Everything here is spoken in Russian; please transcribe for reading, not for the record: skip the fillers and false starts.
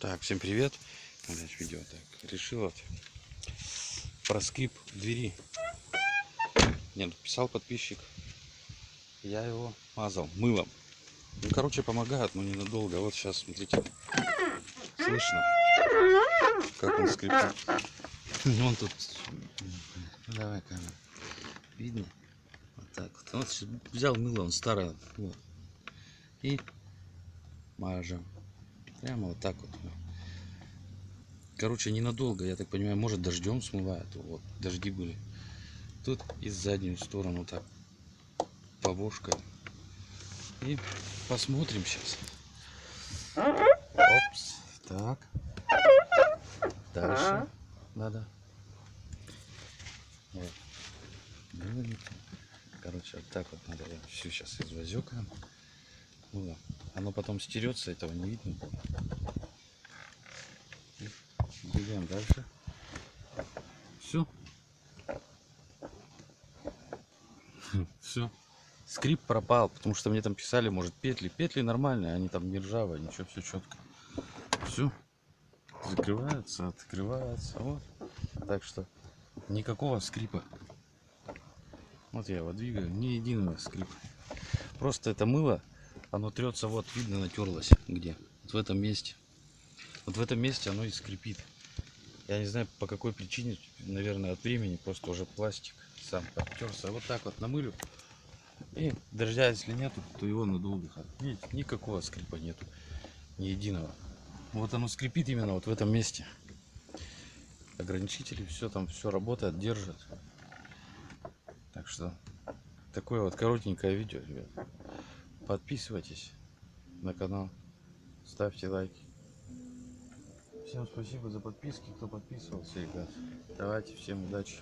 Так, всем привет. Значит, видео так. Решил вот про скрип двери. Мне написал подписчик. Я его мазал мылом. Ну, короче, помогает, но ненадолго. Вот сейчас, смотрите. Слышно, как он скрипит. Вон тут. Давай камеру. Видно? Вот так вот. Вот взял мыло, он старое. Вот. И мажем. Прямо вот так вот. Короче, ненадолго, я так понимаю, может дождем смывает. Вот, дожди были. Тут и заднюю сторону так повошкой. И посмотрим сейчас. Опс. Так. Дальше надо. Вот. Короче, вот так вот надо. Я все сейчас извозюкаем. Ну да. Оно потом стерется, этого не видно. Идем дальше. Все. Все. Скрип пропал, потому что мне там писали, может, петли. Петли нормальные, они там не ржавые, ничего, все четко. Все. Закрывается, открывается. Вот. Так что никакого скрипа. Вот я его двигаю, ни единого скрипа. Просто это мыло, оно трется, вот видно, натерлось где. Вот в этом месте. Вот в этом месте оно и скрипит. Я не знаю по какой причине, наверное, от времени, просто уже пластик сам подтерся. Вот так вот намылю. И дождя, если нету, то его надолго хватит. Видите, никакого скрипа нету, ни единого. Вот оно скрипит именно вот в этом месте. Ограничители, все там, все работает, держит. Так что такое вот коротенькое видео, ребят. Подписывайтесь на канал, ставьте лайки. Всем спасибо за подписки, кто подписывался, ребят. Давайте, всем удачи.